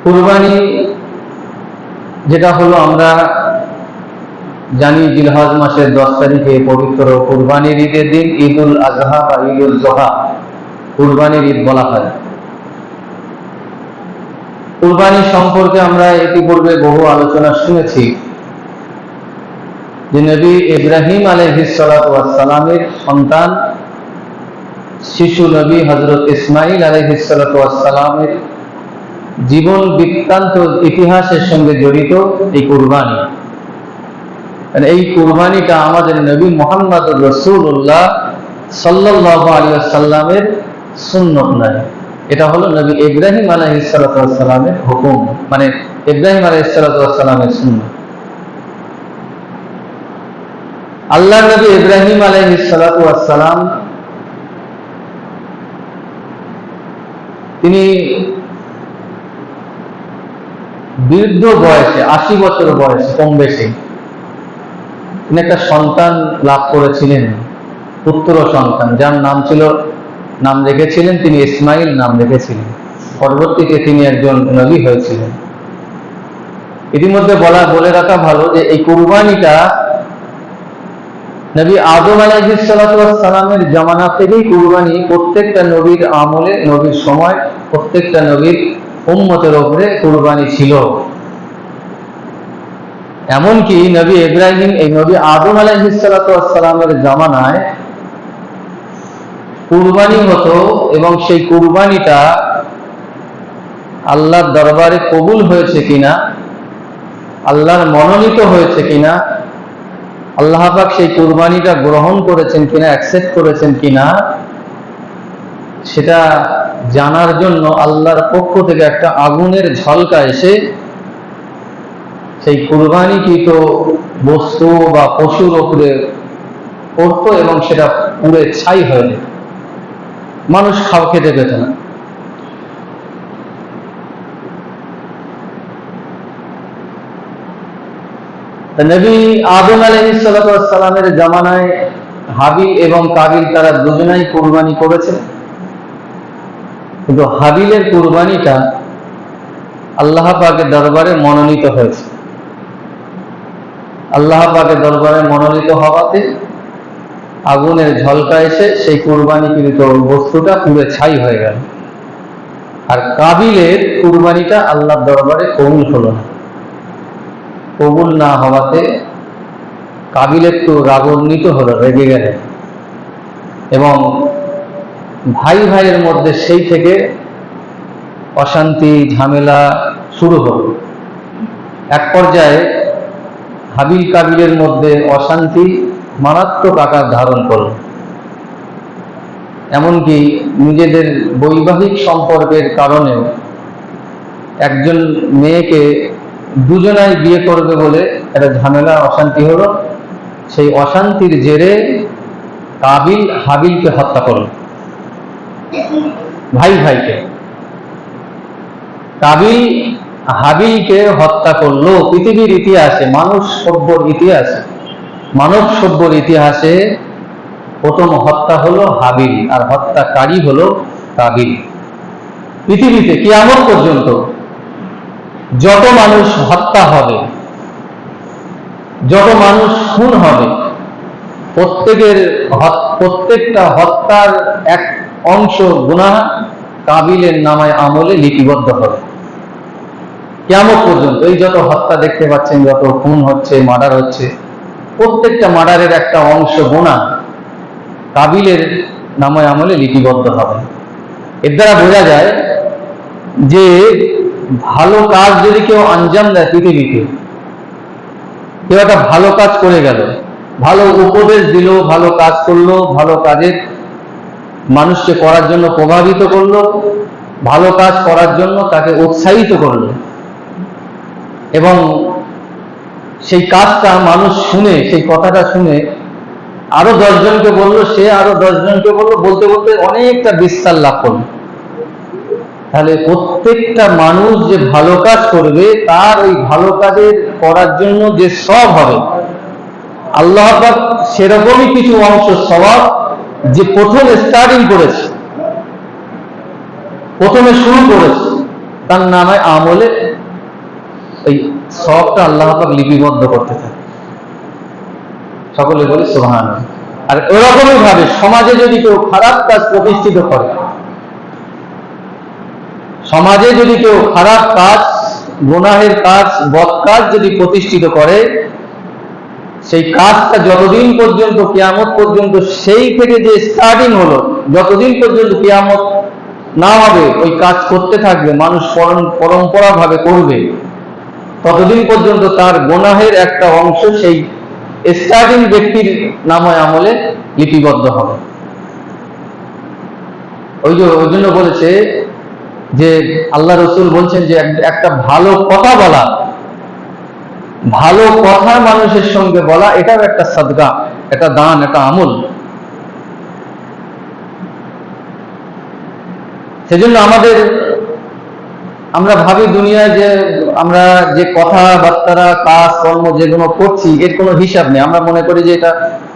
কুরবানি যেটা হলো, আমরা জানি জিলহজ মাসের 10 তারিখে পবিত্র কুরবানির ঈদের দিন ঈদুল আজহা বা ঈদুল জোহা কুরবানির ঈদ বলা হয়। কুরবানি সম্পর্কে আমরা ইতিপূর্বে বহু আলোচনা শুনেছি যে নবী ইব্রাহিম আলাইহিস সালাতু ওয়াস সালামের সন্তান শিশু নবী হযরত ইসমাঈল আলাইহিস সালাতু ওয়াস সালামের জীবন বৃত্তান্ত ইতিহাসের সঙ্গে জড়িত এই কুরবানি। এই কুরবানিটা আমাদের নবী মুহাম্মদুর রাসূলুল্লাহ সাল্লাল্লাহু আলাইহি ওয়াসাল্লামের সুন্নাত নয়, এটা হলো নবী ইব্রাহিম আলাইহিস সালাতু ওয়াস সালামের হুকুম, মানে ইব্রাহিম আলাইহিস সালাতু ওয়াস সালামের সুন্নাত। আল্লাহর নবী ইব্রাহিম আলাইহিস সালাতু ওয়াস সালাম তিনি বৃদ্ধ বয়সে 80 বছর বয়সে কম বেশি তিনি একটা সন্তান লাভ করেছিলেন, পুত্র সন্তান, যার নাম রেখেছিলেন তিনি ইসমাইল নাম রেখেছিলেন। পরবর্তীতে তিনি একজন নবী হয়েছিলেন। ইতিমধ্যে বলে রাখা ভালো যে এই কুরবানিটা নবী আদম আলাইহিস সালাতু ওয়াস সালামের জামানা থেকেই কুরবানি প্রত্যেকটা নবীর আমলে, নবীর সময় প্রত্যেকটা নবীর উম্মতের উপরে কুরবানি ছিল। এমনকি নবী ইব্রাহিম এই নবী আদম আলাইহিস সালাতু ওয়াস সালামের জামানায় কুরবানি হতো, এবং সেই কুরবানিটা আল্লাহর দরবারে কবুল হয়েছে কিনা, আল্লাহর মনোনীত হয়েছে কিনা, আল্লাহ পাক সেই কুরবানিটা গ্রহণ করেছেন কিনা, অ্যাকসেপ্ট করেছেন কিনা, সেটা জানার জন্য আল্লাহর পক্ষ থেকে একটা আগুনের ঝলকা এসে সেই কুরবানিকৃত বস্তু বা পশুর উপরে পড়ত এবং সেটা পুড়ে ছাই হয়ে যেত, মানুষ খেতে পেত না। নবী আদম আলাইহিস সালাতু ওয়াস সালামের জামানায় হাবিল এবং কাবিল তারা দুজনেই কুরবানি করেছে, কিন্তু হাবিলের কুরবানিটা আল্লাহ পাকের দরবারে মনোনীত হয়েছে। আল্লাহ পাকের দরবারে মনোনীত হওয়াতে আগুনের ঝলকা এসে সেই কুরবানিকৃত বস্তুটা পুড়ে ছাই হয়ে গেল। আর কাবিলের কুরবানিটা আল্লাহর দরবারে কবুল হলো না। কবুল না হওয়াতে কাবিল একটু রাগান্বিত হলো, রেগে গেলেন, এবং ভাই ভাইয়ের মধ্যে সেই থেকে অশান্তি ঝামেলা শুরু হলো। এক পর্যায়ে হাবিল কাবিলের মধ্যে অশান্তি মারাত্মক আকার ধারণ করল। এমনকি নিজেদের বৈবাহিক সম্পর্কের কারণেও একজন মেয়েকে দুজনাই বিয়ে করবে বলে একটা ঝামেলা অশান্তি হলো। সেই অশান্তির জেরে কাবিল হাবিলকে হত্যা করল, ভাই ভাইকে। কাবিল হাবিলকে হত্যা করলো। পৃথিবীর ইতিহাসে, মানব সভ্যর ইতিহাসে প্রথম হত্যা হলো হাবিল, আর হত্যাকারী হলো কাবিল। পৃথিবীতে কিয়ামত পর্যন্ত যত মানুষ হত্যা হবে, যত মানুষ খুন হবে, প্রত্যেকটা হত্যার এক অংশ গুনাহ কাবিলের নামায় আমলে লিপিবদ্ধ হবে কিয়ামত পর্যন্ত। এই যত হত্যা দেখতে পাচ্ছেন, যত খুন হচ্ছে, মার্ডার হচ্ছে, প্রত্যেকটা মার্ডারের একটা অংশ গুনাহ কাবিলের নামায় আমলে লিপিবদ্ধ হবে। এর দ্বারা বোঝা যায় যে ভালো কাজ যদি কেউ আঞ্জাম দেয়, পৃথিবীতে কেউ একটা ভালো কাজ করে গেল, ভালো উপদেশ দিল, ভালো কাজ করলো, ভালো কাজের মানুষকে করার জন্য প্রভাবিত করলো, ভালো কাজ করার জন্য তাকে উৎসাহিত করলো, এবং সেই কাজটা মানুষ শুনে, সেই কথাটা শুনে আরো 10 জনকে বললো, সে আরো 10 জনকে বললো, বলতে বলতে অনেকটা বিস্তার লাভ করলো। তাহলে প্রত্যেকটা মানুষ যে ভালো কাজ করবে, তার ওই ভালো কাজের করার জন্য যে সব হবে, আল্লাহ পাক সেরকমই কিছু অংশ সওয়াব, যে প্রথমে স্টার্টিং করেছে, প্রথমে শুরু করেছে, তার নামে আমলে এই সবটা আল্লাহ পাক লিপিবদ্ধ করতে থাকে। সকলে বলি সুবহানাল্লাহ। আর ওরকমই ভাবে সমাজে যদি কেউ খারাপ কাজ প্রতিষ্ঠিত করে, সমাজে যদি কেউ খারাপ কাজ, গুনাহের কাজ, বদ কাজ যদি প্রতিষ্ঠিত করে, সেই কাজটা যতদিন পর্যন্ত কিয়ামত পর্যন্ত, সেই থেকে যে স্টার্টিং হলো, যতদিন পর্যন্ত কিয়ামত না হবে ওই কাজ করতে থাকবে, মানুষ পরম্পরা ভাবে করবে, ততদিন পর্যন্ত তার গুনাহের একটা অংশ সেই স্টার্টিং ব্যক্তির নামে আমলে লিপিবদ্ধ হবে। ওই জন্য বলেছে যে আল্লাহ রসুল বলছেন যে একটা ভালো কথা বলা, ভালো কথা মানুষের সঙ্গে বলা, এটাও একটা সাদকা, একটা দান, একটা আমল। সেজন্য আমরা ভাবি দুনিয়ায় যে আমরা যে কথাবার্তা, কাজ কর্ম যেগুলো করছি এর কোনো হিসাব নেই, আমরা মনে করি যে এটা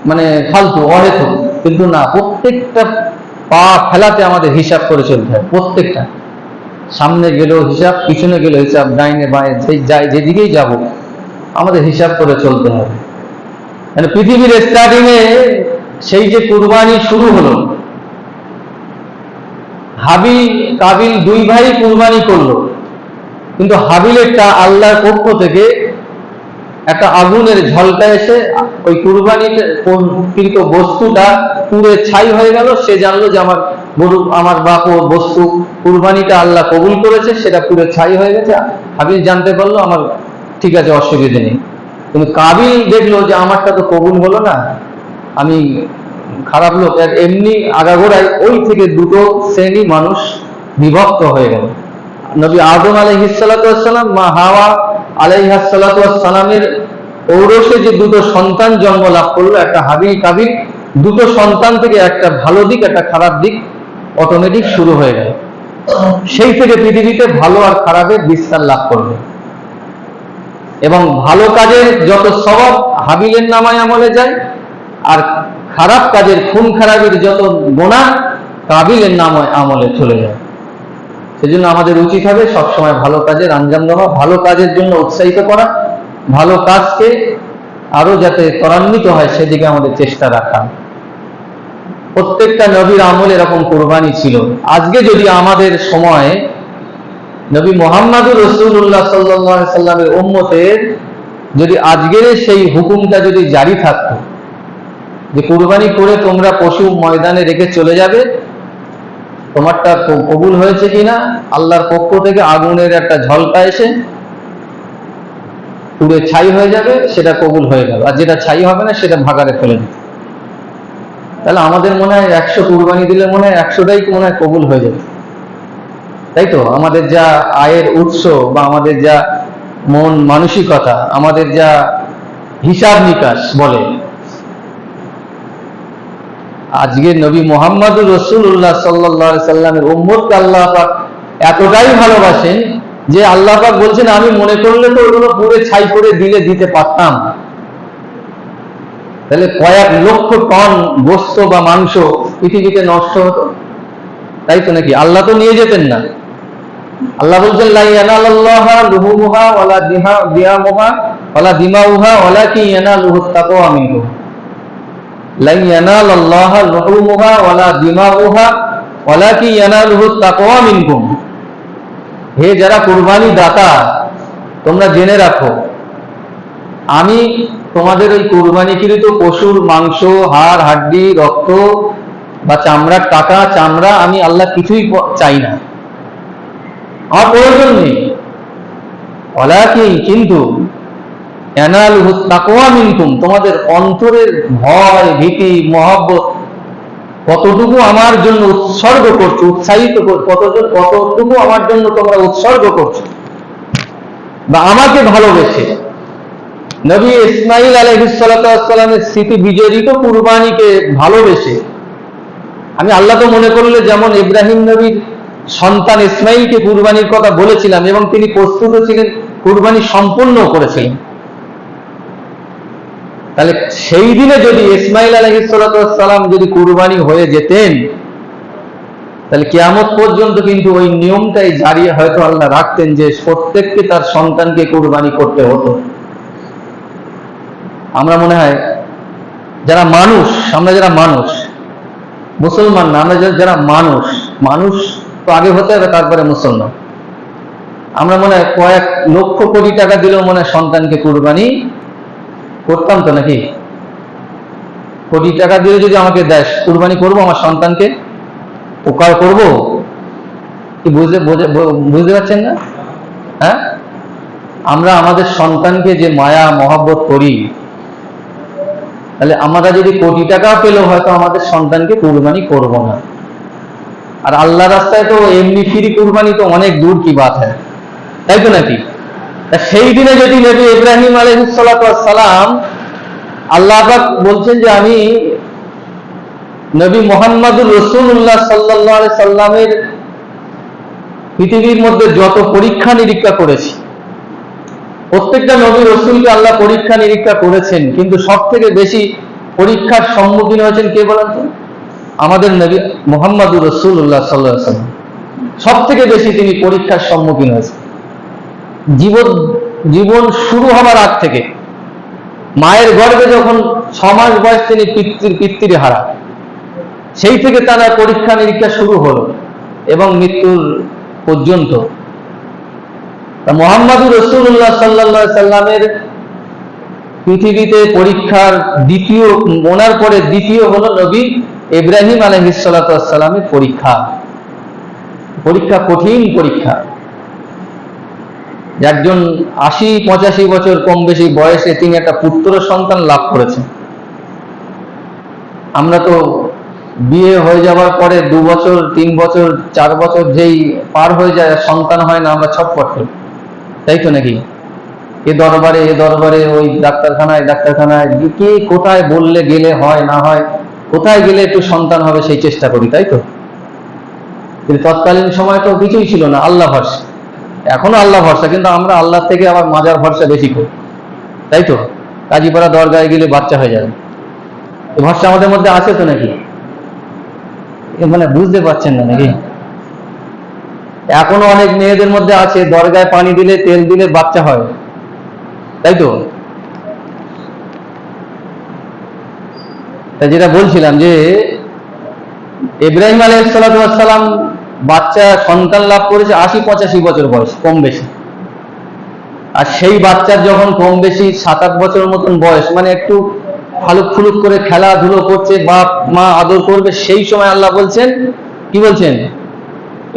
মানে ফালতু, অহেতুক। কিন্তু না, প্রত্যেকটা পা ফেলাতে আমাদের হিসাব করে চলতে হয়। প্রত্যেকটা, সামনে গেলেও হিসাব, পিছনে গেলেও হিসাব, ডাইনে বাঁয়ে যেদিকেই যাব আমাদের হিসাব করে চলতে হবে। মানে পৃথিবীর স্টার্টিং এ সেই যে কুরবানি শুরু হলো, হাবিল কাবিল দুই ভাই কুরবানি করলো, কিন্তু হাবিলেরটা আল্লাহর পক্ষ থেকে একটা আগুনের ঝলকা এসে ওই কুরবানিকৃত বস্তুটা পুড়ে ছাই হয়ে গেল। সে জানলো যে আমার গরু, আমার বাপ ও বস্তু কুরবানিটা আল্লাহ কবুল করেছে, সেটা পুড়ে ছাই হয়ে গেছে। হাবিল জানতে পারলো আমার ঠিক আছে, অসুবিধে নেই। কিন্তু কাবিল দেখলো যে আমারটা তো কবুল হলো না, আমি খারাপ লোক। এমনি আগাগোড়ায় ওই থেকে দুটো শ্রেণী মানুষ বিভক্ত হয়ে গেল। নবী আদম আলাইহিসসালাম, মা হাওয়া আলাইহিসসালামের ঔরসে যে দুটো সন্তান জন্ম লাভ করলো, একটা হাবিল কাবিল, দুটো সন্তান থেকে একটা ভালো দিক, একটা খারাপ দিক অটোমেটিক শুরু হয়ে গেল। সেই থেকে পৃথিবীতে ভালো আর খারাপের বিস্তার লাভ করবে, এবং ভালো কাজের যত সওয়াব হাবিলের নামায় আমলে যায়, আর খারাপ কাজের, খুন খারাপের যত গুনাহ কাবিলের নামায় আমলে চলে যায়। সেজন্য আমাদের উচিত হবে সবসময় ভালো কাজের আঞ্জাম দেওয়া, ভালো কাজের জন্য উৎসাহিত করা, ভালো কাজকে আরো যাতে ত্বরান্বিত হয় সেদিকে আমাদের চেষ্টা রাখা। প্রত্যেকটা নবীর আমল এরকম কুরবানি ছিল। আজকে যদি আমাদের সময় নবী মুহাম্মদুর রাসূলুল্লাহ সাল্লাল্লাহু আলাইহি সাল্লামের উম্মতের যদি আজকের সেই হুকুমটা যদি জারি থাকতো যে কুরবানি করে তোমরা পশু ময়দানে রেখে চলে যাবে, তোমারটা কবুল হয়েছে কিনা আল্লাহর পক্ষ থেকে আগুনের একটা ঝলকা এসে পুরো ছাই হয়ে যাবে, সেটা কবুল হয়ে গেল। আর যেটা ছাই হবে না সেটা ভাগাড়ে ফেলে দিত। তাহলে আমাদের মনে হয় 100 কুরবানি দিলে মনে হয় 100টাই মনে হয় কবুল হয়ে যাবে, তাই তো? আমাদের যা আয়ের উৎস, বা আমাদের যা মন মানসিকতা, আমাদের যা হিসাব নিকাশ বলে, আজকে নবী মুহাম্মদুর রাসূলুল্লাহ সাল্লাল্লাহু আলাইহি সাল্লামের উম্মতকে আল্লাহ পাক এতটাই ভালোবাসেন যে আল্লাহ পাক বলছেন আমি মনে করলে তো ওগুলো পুরো ছাই করে দিতে পারতাম। তাহলে কয়েক লক্ষ টন গোশত বা মাংস পৃথিবীতে নষ্ট হতো, তাই তো নাকি? আল্লাহ তো নিয়ে যেতেন না। আল্লাহ বলছেন লা ইয়ানালাল্লাহা লুহুমুহা ওয়ালা দিমাউহা ওয়ালা দিমাউহা ওয়ালাকিন ইয়ানালুহুত তাকওয়া মিনকুম। লা ইয়ানালাল্লাহা লুহুমুহা ওয়ালা দিমাউহা ওয়ালাকিন ইয়ানালুহুত তাকওয়া মিনকুম। হে যারা কুরবানি দাতা, তোমরা জেনে রাখো আমি তোমাদের ওই কুরবানিকৃত পশুর মাংস, হাড়, হাড্ডি, রক্ত বা চামড়ার টাকা, চামড়া, আমি আল্লাহ কিছুই চাই না, আমার প্রয়োজন নেই। ওয়ালাকিন, কিন্তু ইয়ানালুহুত তাকওয়া মিনকুম, তোমাদের অন্তরের ভয়, ভীতি, মহব্বত কতটুকু আমার জন্য উৎসর্গ করছো, উৎসাহিত করছো, কতটুকু আমার জন্য তোমরা উৎসর্গ করছো, বা আমাকে ভালোবেসে। নবী ইসমাইল আলাইহিসসালামের স্মৃতি বিজড়িত কুরবানিকে ভালোবেসে, আমি আল্লাহ তো মনে করলে যেমন ইব্রাহিম নবীর সন্তান ইসমাইলকে কুরবানির কথা বলেছিলাম, এবং তিনি প্রস্তুত ছিলেন, কুরবানি সম্পূর্ণ করেছিলেন। তাহলে সেই দিনে যদি ইসমাইল আলাইহিসসালাম যদি কুরবানি হয়ে যেতেন, তাহলে কিয়ামত পর্যন্ত কিন্তু ওই নিয়মটাই জারি হয়তো আল্লাহ রাখতেন যে প্রত্যেককে তার সন্তানকে কুরবানি করতে হতো। আমরা মনে হয় যারা মানুষ, আমরা যারা মানুষ, মুসলমান না, আমরা যারা মানুষ, মানুষ তো আগে হতে হবে তারপরে মুসলমান। আমরা মনে হয় কয়েক লক্ষ কোটি টাকা দিলেও মনে হয় সন্তানকে কুরবানি করতাম তো, নাকি? কোটি টাকা দিয়ে যদি আমাকে দেয়, কুরবানি করবো আমার সন্তানকে, উপকার করব কি? বুঝতে পারছেন না? হ্যাঁ, আমরা আমাদের সন্তানকে যে মায়া মহব্বত করি, তাহলে আমরা যদি কোটি টাকা পেলেও হয়তো আমাদের সন্তানকে কুরবানি করব না। আর আল্লাহ রাস্তায় তো এমনি ফ্রি কুরবানি তো অনেক দূর কি বাত হয়, তাই তো নাকি? সেই দিনে যদি নবী ইব্রাহিম আলাইহিস সালাম, আল্লাহ পাক বলছেন যে আমি নবী মুহাম্মদুর রাসূলুল্লাহ সাল্লাল্লাহু আলাইহি সাল্লামের পৃথিবীর মধ্যে যত পরীক্ষা নিরীক্ষা করেছি, প্রত্যেকটা নবী রাসূলকে আল্লাহ পরীক্ষা নিরীক্ষা করেছেন, কিন্তু সব থেকে বেশি পরীক্ষার সম্মুখীন হয়েছেন কে বলেন তো? আমাদের নবী মুহাম্মদুর রাসূলুল্লাহ সাল্লাল্লাহু আলাইহি সাল্লাম সব থেকে বেশি তিনি পরীক্ষার সম্মুখীন হয়েছেন। জীবন শুরু হবার আগ থেকে, মায়ের গর্ভে যখন 6 মাস বয়স তিনি পিতৃ হারা, সেই থেকে তার পরীক্ষা নিরীক্ষা শুরু হলো এবং মৃত্যুর পর্যন্ত। মুহাম্মদুর রাসূলুল্লাহ সাল্লাল্লাহু আলাইহি সাল্লামের পৃথিবীতে পরীক্ষার দ্বিতীয়, ওনার পরে দ্বিতীয় হলো নবী ইব্রাহিম আলাইহিস সালাতু ওয়াস সালামের পরীক্ষা। কঠিন পরীক্ষা। একজন 80-85 বছর কম বেশি বয়সে তিনি একটা পুত্র সন্তান লাভ করেছেন। আমরা তো বিয়ে হয়ে যাওয়ার পরে 2 বছর 3 বছর 4 বছর যেই পার হয়ে যায়, সন্তান হয় না, আমরা ছটফট করি, তাই তো নাকি? এ দরবারে ওই ডাক্তারখানায় কি কোথায় বললে গেলে হয় না হয়, কোথায় গেলে একটু সন্তান হবে সেই চেষ্টা করি, তাই তো? কিন্তু তৎকালীন সময় তো কিছুই ছিল না, আল্লাহ ভরসা। এখনো আল্লাহ ভরসা, কিন্তু আমরা আল্লাহ থেকে আবার মাজার ভরসা বেশি করি, তাই তো? কাজীপাড়া দরগায় গেলে বাচ্চা হয়ে যাবে, এই ভরসা আমাদের মধ্যে আছে তো নাকি? মানে বুঝতে পারছেন না নাকি? এখনো অনেক মেয়েদের মধ্যে আছে, দরগায় পানি দিলে তেল দিলে বাচ্চা হয়, তাই তো? যেটা বলছিলাম যে ইব্রাহিম আলাইহিস সালাম বাচ্চা সন্তান লাভ করেছে 80-85 বছর বয়স কম বেশি। আর সেই বাচ্চার যখন কম বেশি 7-8 বছর মতন বয়স, মানে একটু ফালুক ফুলুক করে খেলাধুলো করছে, বাপ মা আদর করবে, সেই সময় আল্লাহ বলছেন, কি বলছেন?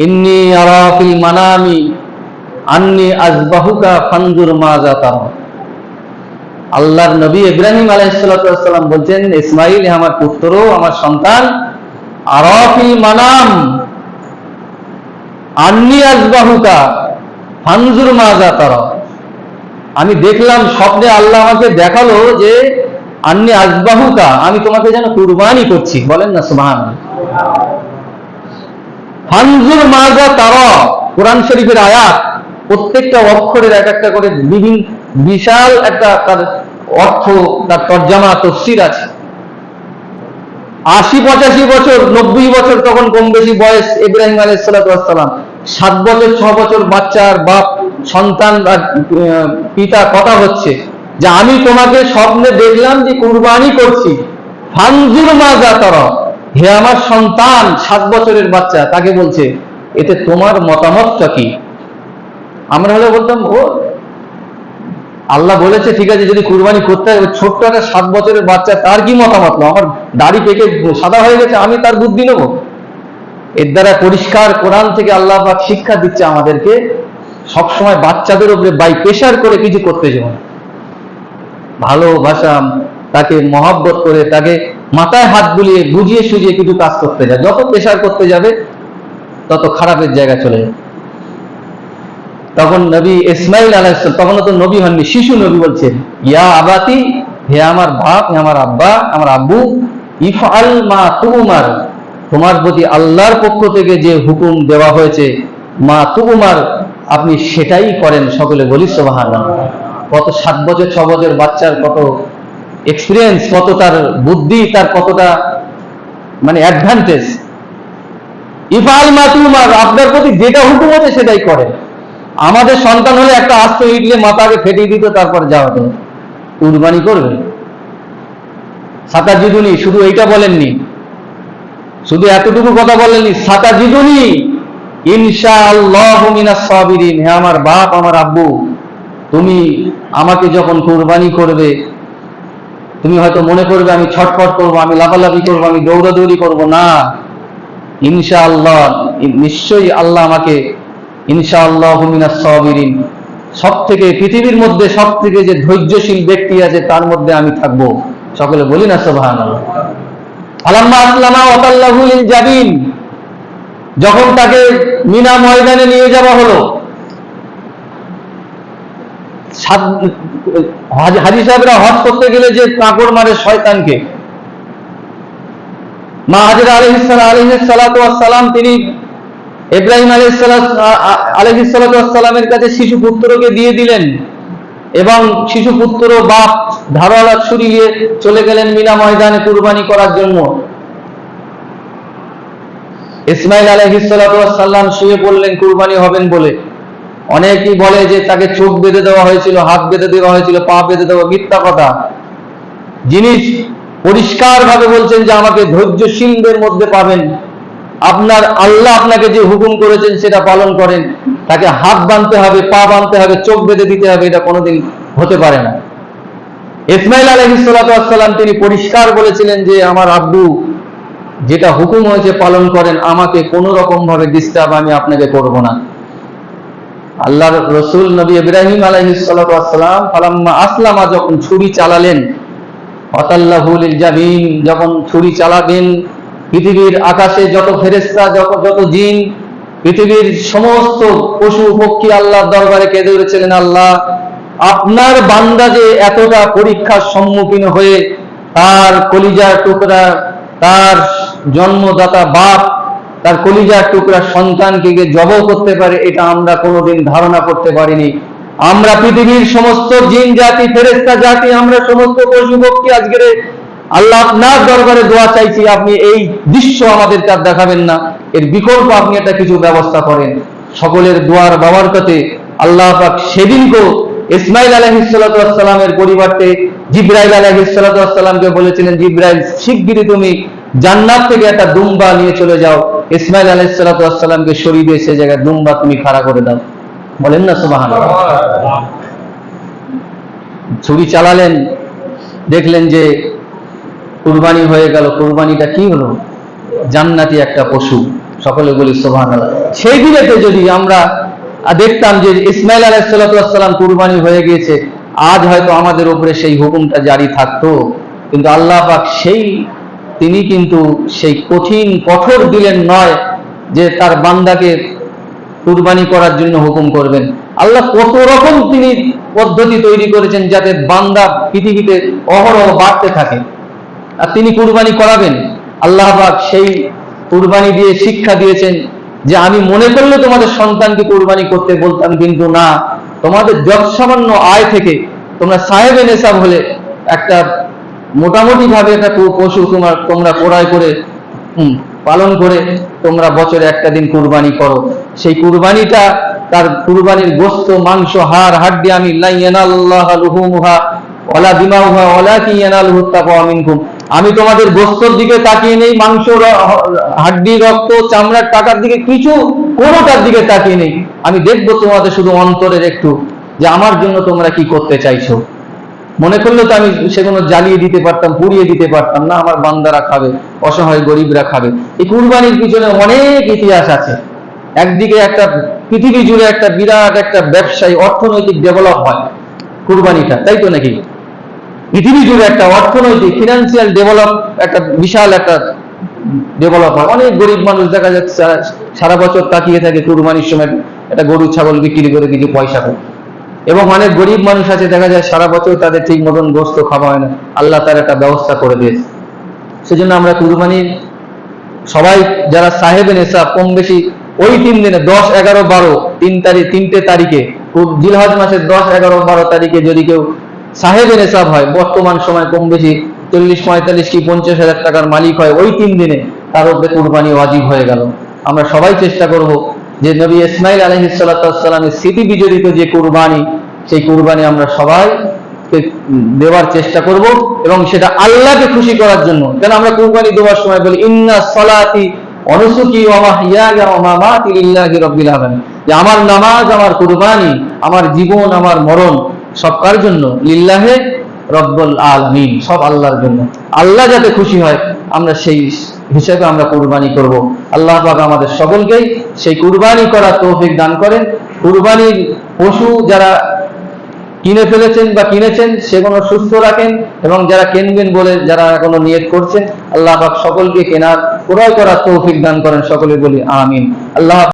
ইন্নী আরা ফিল মানামি আন্নী আযবাহুকা ফানজুর মাযা তারা। আল্লাহর নবী ইব্রাহিম আলাইহিস সালাম বলছেন, ইসমাইল আমার পুত্র, আমার সন্তান, আরা ফিল মানাম আন্নী আযবাহুকা ফানজুর মাযা তারা। আমি দেখলাম স্বপ্নে, আল্লাহ আমাকে দেখালো যে আন্নী আযবাহুকা, আমি তোমাকে যেন কুরবানি করছি। বলেন না সুবহানাল্লাহ। ফানজুর মাযা তারা, কোরআন শরীফের আয়াত, প্রত্যেকটা অক্ষরের এক একটা করে বিশাল একটা তার অর্থ, তার তরজমা তাফসীর আছে। 80-85 বছর 90 বছর তখন কম বেশি বয়স ইব্রাহিম আলাইহিস সালাম। 7 বছর 6 বছর বাচ্চার বাপ, সন্তান আর পিতা কথা হচ্ছে যে আমি তোমাকে স্বপ্নে দেখলাম যে কুরবানি করছি। ফানজুর মাযা তারা, হে আমার সন্তান, 7 বছরের বাচ্চা, তাকে বলছে এতে তোমার মতামতটা কি? আমরা হলে বলতাম, ও আল্লাহ বলেছে ঠিক আছে, যদি কুরবানি করতে হয়, ছোট্ট একটা 7 বছরের বাচ্চা, তার কি মতামত? আমার দাড়ি পেকে সাদা হয়ে গেছে, আমি তার বুদ্ধি নেব? এর দ্বারা পরিষ্কার কোরআন থেকে আল্লাহ পাক শিক্ষা দিচ্ছে আমাদেরকে, সবসময় বাচ্চাদের উপরে বাই প্রেশার করে কিছু করতে যাবে না। ভালোবাসা, তাকে মহব্বত করে, তাকে মাথায় হাত বুলিয়ে বুঝিয়ে সুঝিয়ে কিছু কাজ করতে যায়। যত প্রেশার করতে যাবে তত খারাপের জায়গায় চলে যাবে। তখন নবী ইসমাইল আলাইহিস সালাম, তখন তো নবী হননি, শিশু নবী, বলছেন, ইয়া আবাতি, হে আমার বাপ, হে আমার আব্বা, আমার আব্বু, ইফআল মা তুমার, তোমার প্রতি আল্লাহর পক্ষ থেকে যে হুকুম দেওয়া হয়েছে, মা তুমার, আপনি সেটাই করেন। সকলে বলি সুবহানাল্লাহ। কত 7 বছর 6 বছর বাচ্চার কত এক্সপিরিয়েন্স, কত তার বুদ্ধি, তার কতটা মানে অ্যাডভান্টেজ। ইফআল মা তুমার, আপনার প্রতি যেটা হুকুম হচ্ছে সেটাই করেন। আমাদের সন্তান হলে একটা আস্ত ইটলে মাথাকে ফেটিয়ে দিত, তারপর যাওয়া হতো। কুরবানি করবে? সাতাজিদুনি শুধু এইটা বলেননি, শুধু এতটুকু কথা বলেননি, সাতাজিদুনি ইনশাআল্লাহু মিনাস সাবিরিন। হে আমার বাপ, আমার আব্বু, তুমি আমাকে যখন কুরবানি করবে, তুমি হয়তো মনে করবে আমি ছটফট করবো, আমি লাফালাফি করবো, আমি দৌড়াদৌড়ি করবো। না, ইনশাআল্লাহ, নিশ্চয়ই আল্লাহ আমাকে ইনশাআল্লাহু মিনাস সাবিরিন, সব থেকে পৃথিবীর মধ্যে সব থেকে যে ধৈর্যশীল ব্যক্তি আছে তার মধ্যে আমি থাকবো। সকলে বলি না সুবহানাল্লাহ। ফালাম্মা আসলামা ওয়া তাল্লাহু লিল জাবিন, যখন তাকে মিনা ময়দানে নিয়ে যাওয়া হলো, হাজী সাহেবরা হজ করতে গেলে যে কাঁকড় মারে শয়তানকে, মা হাজেরা আলাইহিস সালাতু ওয়াস সালাম তিনি ইব্রাহিম আলাইহিস সালাতু ওয়াস সালামের কাছে শিশু পুত্রকে দিয়ে দিলেন, এবং শিশু পুত্র বাপ ধারালা ছুরি নিয়ে চলে গেলেন মিনা ময়দানে কুরবানি করার জন্য। ইসমাইল আলাইহিস সালাতু ওয়াস সালাম শুয়ে পড়লেন কুরবানি হবেন বলে। অনেকেই বলে যে তাকে চোখ বেঁধে দেওয়া হয়েছিল, হাত বেঁধে দেওয়া হয়েছিল, পা বেঁধে দেওয়া, মিথ্যা কথা। যিনি পরিষ্কার ভাবে বলছেন যে আমাকে ধৈর্যশীলদের মধ্যে পাবেন, আপনার আল্লাহ আপনাকে যে হুকুম করেছেন সেটা পালন করেন, তাকে হাত বাঁধতে হবে, পা বাঁধতে হবে, চোখ বেঁধে দিতে হবে, এটা কোনোদিন হতে পারে না। ইসমাইল আলাইহিস সালাতু ওয়াস সালাম তিনি পরিষ্কার বলেছিলেন যে আমার আব্বু যেটা হুকুম হয়েছে পালন করেন, আমাকে কোনো রকম ভাবে ডিস্টার্ব আমি আপনাকে করব না। আল্লাহর রাসূল নবী ইব্রাহিম আলাইহিস সালাতু ওয়াস সালাম ফালাম্মা আসলামা, যখন ছুরি চালালেন, ওয়াতাল্লাহু লিল জাবিন, যখন ছুরি চালাবেন, পৃথিবীর আকাশে যত ফেরেশতা, যত জিন, পৃথিবীর সমস্ত পশু পক্ষী আল্লাহর দরবারে কেঁদে উঠেছিলেন, আল্লাহ আপনার বান্দা যে এতটা পরীক্ষার সম্মুখীন হয়ে তার কলিজার টুকরা, তার জন্মদাতা বাপ, তার কলিজার টুকরা সন্তানকে জবাই করতে পারে, এটা আমরা কোনোদিন ধারণা করতে পারিনি। আমরা পৃথিবীর সমস্ত জিন জাতি, ফেরেশতা জাতি, আমরা সমস্ত পশু পক্ষী আজকের আল্লাহ আপনার দরবারে দোয়া চাইছি, আপনি এই দৃশ্য আমাদেরকে আর দেখাবেন না, এর বিকল্প আপনি একটা কিছু ব্যবস্থা করেন। সকলের দোয়ার বাবরকতে আল্লাহ পাক সেদিনকেও ইসমাইল আলাইহিস সালাতু ওয়াস সালামের পরিবর্তে জিবরাইল আলাইহিস সালাতু ওয়াস সালামকে বলেছিলেন, জিবরাইল শিগগিরই তুমি জান্নাত থেকে একটা দুম্বা নিয়ে চলে যাও, ইসমাইল আলাইহিস সালাতু ওয়াস সালামকে সরিয়ে দিয়ে সে জায়গায় দুম্বা তুমি খাড়া করে দাও। বলেন না সুবহানাল্লাহ। ছুরি চালালেন, দেখলেন যে কুরবানি হয়ে গেল। কুরবানিটা কি হলো? জান্নাতি একটা পশু। সকলে বলি সুবহানাল্লাহ। সেই দিনেতে যদি আমরা দেখতাম যে ইসমাইল আলাইহিস সালাতু ওয়াস সালাম কুরবানি হয়ে গিয়েছে, আজ হয়তো আমাদের উপরে সেই হুকুমটা জারি থাকতো, কিন্তু আল্লাহ পাক তিনি কিন্তু সেই কঠোর দিলেন নয় যে তার বান্দাকে কুরবানি করার জন্য হুকুম করবেন। আল্লাহ কত রকম তিনি পদ্ধতি তৈরি করেছেন যাতে বান্দা পৃথিবীতে অহরহ বাড়তে থাকে, আর তিনি কুরবানি করাবেন। আল্লাহ পাক সেই কুরবানি দিয়ে শিক্ষা দিয়েছেন যে আমি মনে করলে তোমাদের সন্তানকে কুরবানি করতে বলতাম, কিন্তু না, তোমাদের যৎসামান্য আয় থেকে তোমরা সাহেবে নেশাব হলে একটা মোটামুটি ভাবে একটা পশু তোমরা ক্রয় করে পালন করে তোমরা বছরে একটা দিন কুরবানি করো। সেই কুরবানিটা, তার কুরবানির গোশত, মাংস, হাড় হাড্ডি, আমি লা ইয়ানাল্লাহু লুহুমুহা ওয়ালা দিমাউহা ওয়ালাকিন ইয়ানালুহুত তাকওয়া মিনকুম, আমি তোমাদের গোশতের দিকে তাকিয়ে নেই, মাংস, হাড্ডি, রক্ত, চামড়ার টাকার দিকে কিছু কোনোটার দিকে তাকিয়ে নেই। আমি দেখবো তোমাদের শুধু অন্তরের একটু, যে আমার জন্য তোমরা কি করতে চাইছো। মনে করলে তো আমি সেগুলো জ্বালিয়ে দিতে পারতাম, পুড়িয়ে দিতে পারতাম না, আমার বান্দারা খাবে, অসহায় গরিবরা খাবে। এই কুরবানির পিছনে অনেক ইতিহাস আছে। একদিকে একটা পৃথিবী জুড়ে একটা বিরাট একটা ব্যবসায়ী অর্থনৈতিক ডেভেলপ হয় কুরবানিটা, তাই তো নাকি? পৃথিবী জুড়ে একটা অর্থনৈতিক ফিনান্সিয়াল ডেভেলপ, একটা বিশাল একটা ডেভেলপ হয়। অনেক গরিব মানুষ দেখা যাচ্ছে সারা বছর তাকিয়ে থাকে কুরবানির সময় একটা গরু ছাগল বিক্রি করে কিছু পয়সা পায়, এবং অনেক গরিব মানুষ আছে দেখা যায় সারা বছর তাদের ঠিক মতন গোশত খাওয়া হয় না, আল্লাহ তার একটা ব্যবস্থা করে দিয়েছে। সেজন্য আমরা কুরবানির সবাই যারা সাহেবে নেশাব কম বেশি ওই 3 দিনে 10, 11, 12 তিনটে তারিখে, জিলহজ মাসের 10, 11, 12 তারিখে যদি কেউ সাহেবে নেশাব হয়, বর্তমান সময় কম বেশি 40, 45 কি 50 হাজার টাকার মালিক হয়, ওই 3 দিনে তার উপরে কুরবানি ওয়াজিব হয়ে গেল। আমরা সবাই চেষ্টা করব যে নবী ইসমাইল আলাইহিস সালাতু ওয়াস সালামের স্মৃতি বিজড়িত যে কুরবানি, সেই কুরবানি আমরা সবাই দেওয়ার চেষ্টা করব, এবং সেটা আল্লাহকে খুশি করার জন্য। কেন আমরা কুরবানি দেওয়ার সময় বলি ইন্না সলাতি ওয়া নুসুকি ওয়া মাহইয়ায়া ওয়া মামাতি লিল্লাহি রাব্বিল আলামিন, যে আমার নামাজ, আমার কুরবানি, আমার জীবন, আমার মরণ সব কার জন্য? লিল্লাহি রব্বুল আলামিন, সব আল্লাহর জন্য। আল্লাহ যাতে খুশি হয় আমরা সেই হিসেবে আমরা কুরবানি করব। আল্লাহ পাক আমাদের সকলকেই সেই কুরবানি করার তৌফিক দান করেন। কুরবানির পশু যারা কিনে ফেলেছেন বা কিনেছেন সেগুলো সুস্থ রাখেন, এবং যারা কিনবেন বলে যারা এখনো নিয়ত করছেন, আল্লাহ পাক সকলকে ক্রয় করার তৌফিক দান করেন। সকলে বলি আমিন। আল্লাহ